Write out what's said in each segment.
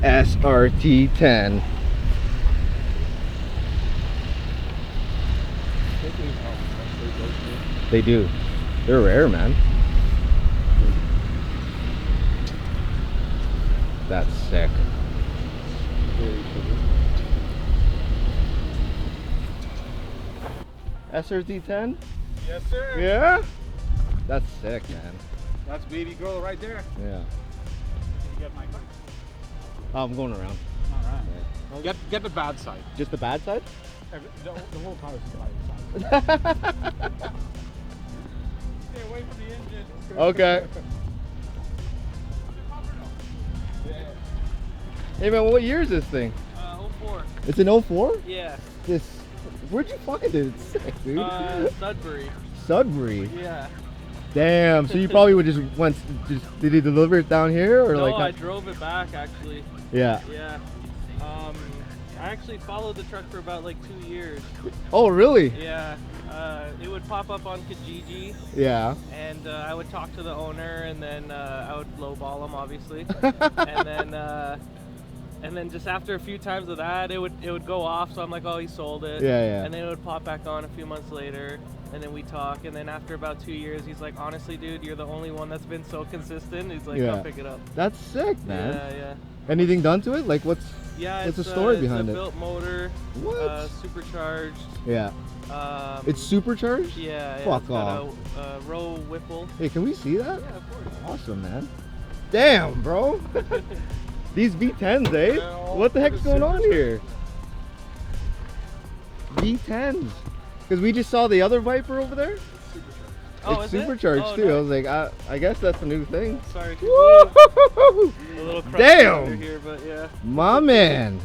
SRT-10. They do. They're rare, man. That's sick. SRT-10? Yes, sir. Yeah? That's sick, man. That's baby girl right there. Yeah. You get my car? Oh, I'm going around. All right. Yeah. Get the bad side. Just the bad side? The whole car is the bad side. Stay away from the engine. Okay. Hey man, what year is this thing? 04. It's an 04? Yeah. This, where'd you find it? It's sick, dude. Sudbury. Sudbury? Yeah. Damn, so you probably would just did he deliver it down here or No, like? I drove it back actually. Yeah. Yeah. I actually followed the truck for about like 2 years. Oh really? Yeah. It would pop up on Kijiji. Yeah. And I would talk to the owner, and then I would lowball him, obviously. and then just after a few times of that, it would go off. So I'm like, oh, he sold it. Yeah, yeah. And then it would pop back on a few months later, and then we talk. And then after about 2 years, he's like, honestly, dude, you're the only one that's been so consistent. He's like, I'll pick it up. That's sick, man. Yeah, yeah. Anything done to it? Like, what's the story behind it? It's a built motor. What? Supercharged. Yeah. It's supercharged? Yeah. Fuck it's off. got a Roe Whipple. Hey, can we see that? Yeah, of course. Awesome, man. Damn, bro. These V10s, eh? Yeah, What the heck's going on here? V10s. Because we just saw the other Viper over there. Oh, it's is supercharged it? Oh, too. nice. I was like, I guess that's a new thing. Sorry. Woo! A little crusty Damn. under here, but yeah. My man.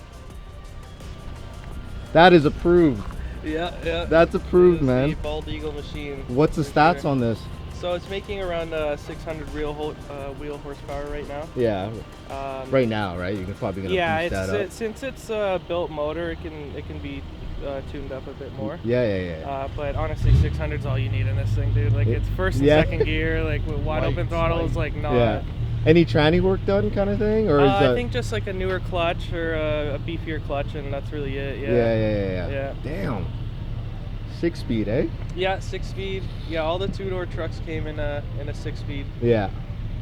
That is approved. Yeah, yeah. That's approved, This is man. the Bald Eagle machine. What's the for stats sure. on this? So it's making around 600 wheel horsepower right now. Yeah. Right now, right? You can probably gonna Yeah, boost that up. since it's a built motor, it can be tuned up a bit more. Yeah. But honestly, 600 is all you need in this thing, dude. Like it's first and second gear, like with wide open throttle is like not. Yeah. Any tranny work done, kind of thing, or is that? I think just like a newer clutch or a beefier clutch, and that's really it. Yeah. Damn. 6-speed, eh? Yeah, 6-speed. Yeah, all the two-door trucks came in a 6-speed. Yeah.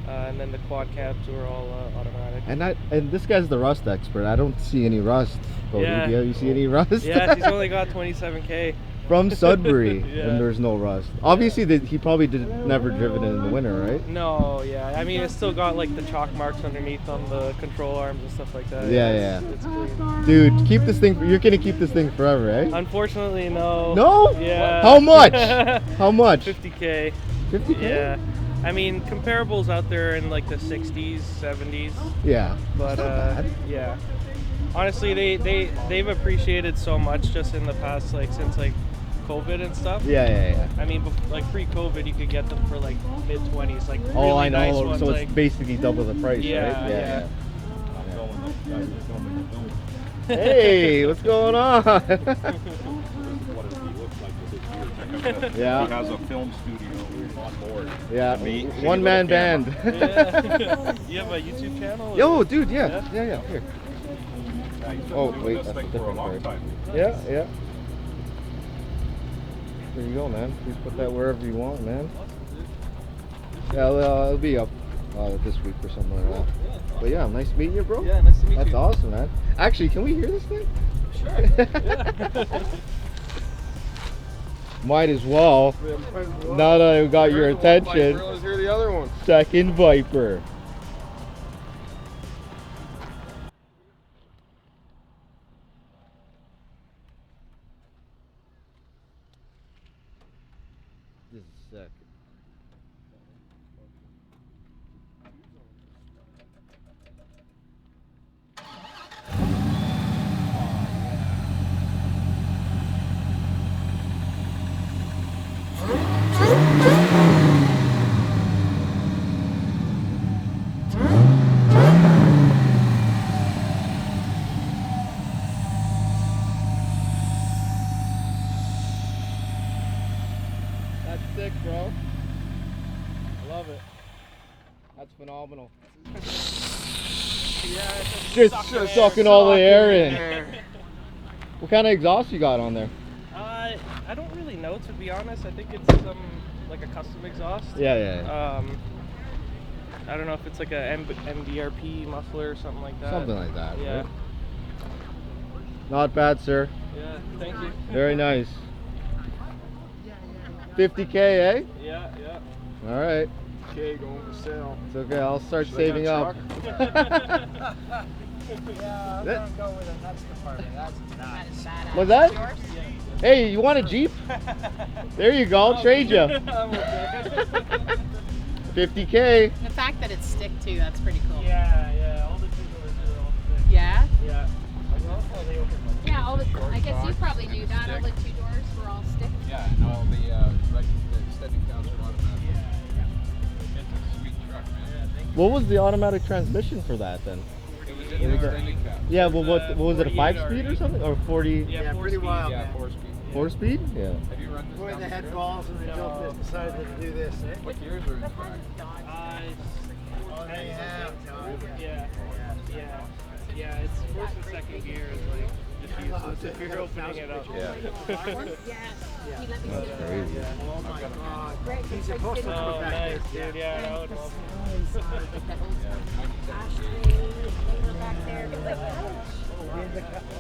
And then the quad cabs were all automatic. And this guy's the rust expert. I don't see any rust. Cody. Yeah. Do you see any rust? Yeah, he's only got 27K. From Sudbury, Yeah. and there's no rust. Obviously, he probably never driven it in the winter, right? No, yeah. I mean, it's still got like the chalk marks underneath on the control arms and stuff like that. Yeah. It's clean. Dude, keep this thing. You're gonna keep this thing forever, eh? Unfortunately, no. No? Yeah. How much? How much? 50K. 50K? Yeah. I mean, comparables out there in like the 60s, 70s. Yeah. But not bad. yeah. Honestly, they've appreciated so much just in the past, like since like COVID and stuff. Yeah. I mean, like pre-COVID, you could get them for like mid-20s, like really Oh, I know. nice ones. So like, it's basically double the price, Yeah, right? yeah. Hey, what's going on? What does he look like with his gear? Check out Yeah. He has a film studio on board. Yeah, Me, one-man little band. Yeah. You have a YouTube channel? Yo, dude, yeah. Here. Yeah, he's been Oh, doing wait, this that's a thing for a different long card. time. Yeah. There you go, man. Please put that wherever you want, man. Yeah, it'll be up this week or something like that. But yeah, nice meeting you, bro. Yeah, nice to meet you. That's awesome, man. Actually, can we hear this thing? Sure. Yeah. Might as well. Now that I got your attention. Let's hear the other one. Second Viper. This is sick. That's sick, bro. I love it. That's phenomenal. Just sucking all the air in. What kind of exhaust you got on there? I don't really know, to be honest. I think it's some like a custom exhaust. Yeah. I don't know if it's like a MDRP muffler or something like that. Something like that. Yeah. Right? Not bad, sir. Yeah. Thank you. Very nice. 50K, eh? Yeah. All right. Okay, going for sale. It's okay. I'll start Should I saving get a up. Yeah, I'm gonna go with the nuts department. That's nice. What's that? Hey, you want a Jeep? There you go. I'll trade you. 50K. The fact that it's stick too, that's pretty cool. Yeah. All the two doors are all thick. Yeah? Yeah. Yeah, I guess you probably knew that. All the two doors were all stick. Yeah, and all the extending counts are automatic. It's a sweet truck, man. What was the automatic transmission for that then? It was in the extending cap. Yeah, well, what was it, a 5-speed or something? Or 40? Yeah, pretty wild, Yeah, man. 4-speed. 4-speed? Yeah. Have you run this? Boy, down the head trail? balls and they built this, decided to do this, eh? What years are in the back? Oh, they have. Yeah. It's first and second gear is like diffuses if you're opening it up. Yeah. Yes. He let me see Crazy. that. Oh my God. Great. He's supposed to Oh, put back nice, there. dude. Yeah, I would love Ashtray, labor back there. It's like,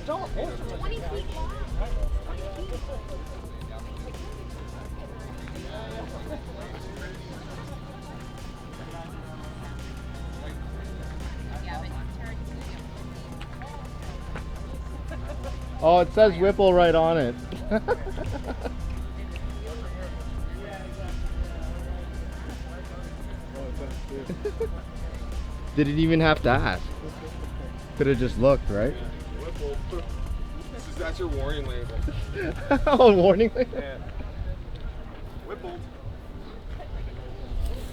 ouch. 20 feet long. 20 feet. Yeah, but turn. Oh, it says Whipple right on it. Didn't even have to ask. Could have just looked, right? That's your warning label. Oh, warning label. Yeah. Whippled.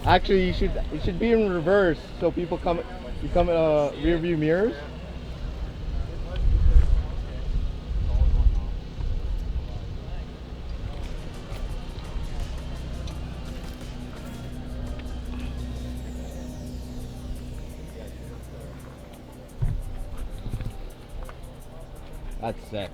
Actually, you should be in reverse so people come rear view mirrors. That's sick.